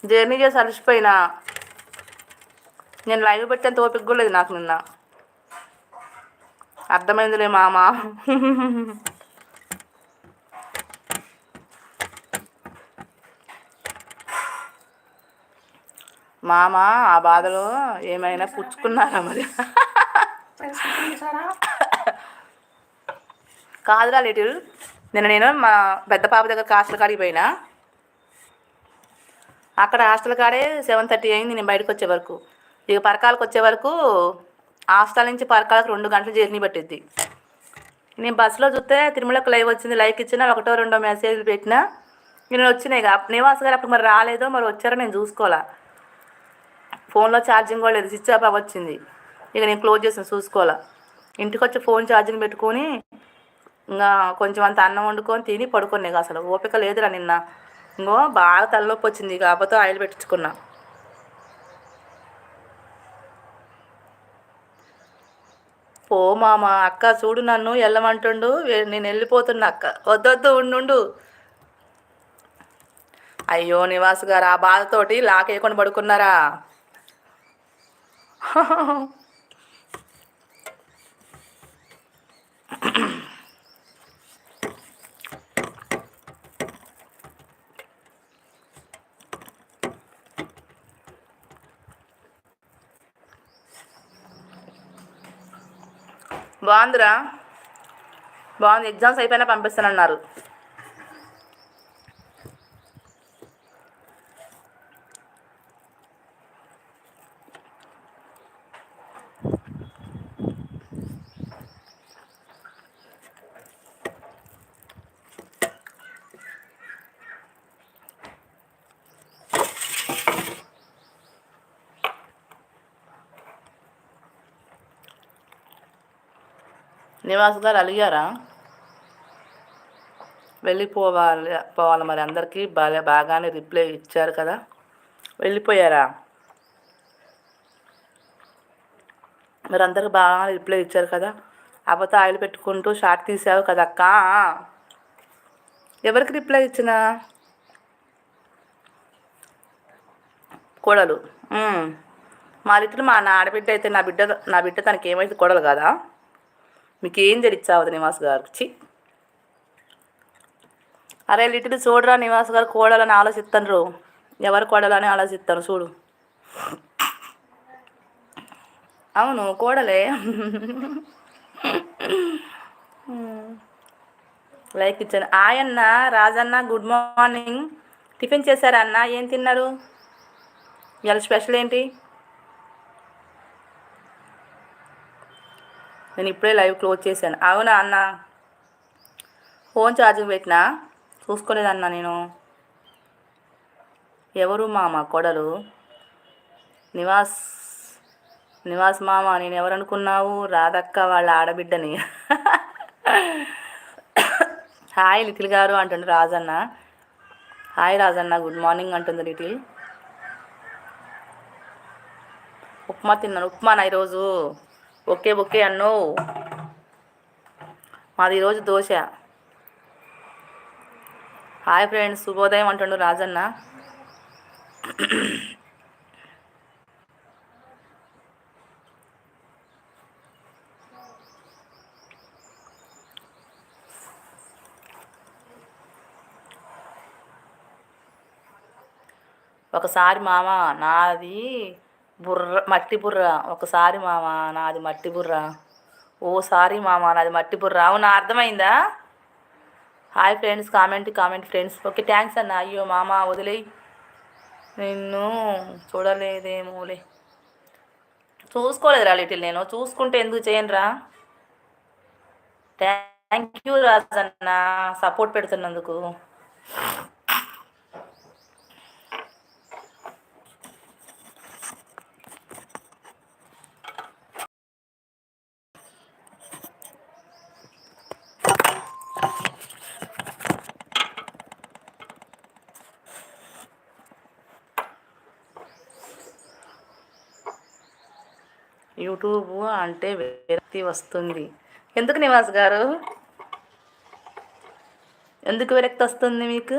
Journey చేసి అలసిపోయినా. నేను live పెట్టేంత ఓపిక కూడా లేదు నాకు నిన్న. అర్థమైందిలే మామ. మామ ఆ బాధలో ఏమైనా పుచ్చుకున్నారా మరి? కాదురా లిటిల్, నేను మా పెద్ద పాప దగ్గర హాస్టల్ కాడికి పోయినా. అక్కడ హాస్టల్ కాడే 7:30 అయింది నేను బయటకు వచ్చే వరకు. ఇక పరకాలకు వచ్చే వరకు హాస్టల్ నుంచి పరకాలకు 2 గంటలు జర్నీ పట్టిద్ది. నేను బస్సులో చూస్తే తిరుమలకు లైవ్ వచ్చింది, లైక్ ఇచ్చిన, 1-2 మెసేజ్లు పెట్టినా. నేను వచ్చినాయి. నివాస్ గారు అప్పుడు మరి రాలేదో మరి వచ్చారో నేను చూసుకోవాలా. ఫోన్లో ఛార్జింగ్ కూడా లేదు, స్విచ్ ఆఫ్ వచ్చింది. ఇక నేను క్లోజ్ చేసాను, చూసుకోవాలా. ఇంటికి వచ్చి ఫోన్ ఛార్జింగ్ పెట్టుకొని ఇంకా కొంచెం అంత అన్నం వండుకొని తిని పడుకున్నాయి. అసలు ఓపిక లేదురా నిన్న. ఇంకో బాగా తలనొప్పి వచ్చింది, కాకపోతే ఆయిల్ పెట్టించుకున్నా. ఓ మామ, అక్క చూడు నన్ను వెళ్ళమంటుండు, నేను వెళ్ళిపోతున్నా అక్క. వద్దొద్దు, ఉండు. అయ్యో నివాస్ గారు ఆ బాధతోటి లాకేయకుండా పడుకున్నారా? బాగుందిరా, బాగుంది. ఎగ్జామ్స్ అయిపోయినా పంపిస్తానన్నారు. నివాస్ గారు అలిగారా? పోవాలి మరి. అందరికీ బాగానే రిప్లై ఇచ్చారు కదా, వెళ్ళిపోయారా? మరి అందరికి బాగా రిప్లై ఇచ్చారు కదా. అబద్ధ ఆయిల్ పెట్టుకుంటూ షార్ట్ తీసావు కదా అక్క. ఎవరికి రిప్లై ఇచ్చినా? కోడలు. మా లిటిల్ నా ఆడబిడ్డ అయితే నా బిడ్డ తనకి ఏమైతే కోడలు కదా. మీకేం తెలియచావదు నివాస్ గారికి. అరే లిటిల్ చూడరా, నివాస్ గారు కోడలని ఆలోచిస్తారు. ఎవరు కోడలని ఆలోచిస్తారు చూడు. అవును కోడలే. లైక్ ఇచ్చాను. ఆయన్న రాజన్న గుడ్ మార్నింగ్. టిఫిన్ చేశారా అన్న? ఏం తిన్నారు? ఇవాళ స్పెషల్ ఏంటి? నేను ఇప్పుడే లైవ్ క్లోజ్ చేశాను. అవునా అన్న? ఫోన్ ఛార్జింగ్ పెట్టినా, చూసుకోలేదన్నా నేను. ఎవరు మామ కోడలు? నివాస్ మామ. నేను ఎవరనుకున్నావు? రాధక్క వాళ్ళ ఆడబిడ్డని. హాయ్ లిటిల్ గారు అంటుండు Rajanna. Hi Rajanna, good morning అంటుంది లిటిల్. ఉప్మా తిన్నాను. ఉప్మానా ఈరోజు? ఓకే అన్నో. మాది ఈరోజు దోశ. హాయ్ ఫ్రెండ్స్, శుభోదయం అంటుండు రాజన్న. ఒకసారి మామ నాది మట్టి బుర్ర. ఒకసారి మామ నాది మట్టి బుర్ర. ఓసారి మామ నాది మట్టి బుర్ర. అవునా, అర్థమైందా? Hi friends, comment friends. Okay thanks అన్న. అయ్యో మామ వదిలేయి, నిన్ను చూడలేదేమోలే. చూసుకోలేదురా లిటిల్. నేను చూసుకుంటే ఎందుకు చేయనురా. థ్యాంక్ యూ రాజన్న, సపోర్ట్ పెడుతున్నందుకు. యూట్యూబ్ అంటే విరక్తి వస్తుంది. ఎందుకు నివాస్ గారు, ఎందుకు విరక్తి వస్తుంది మీకు?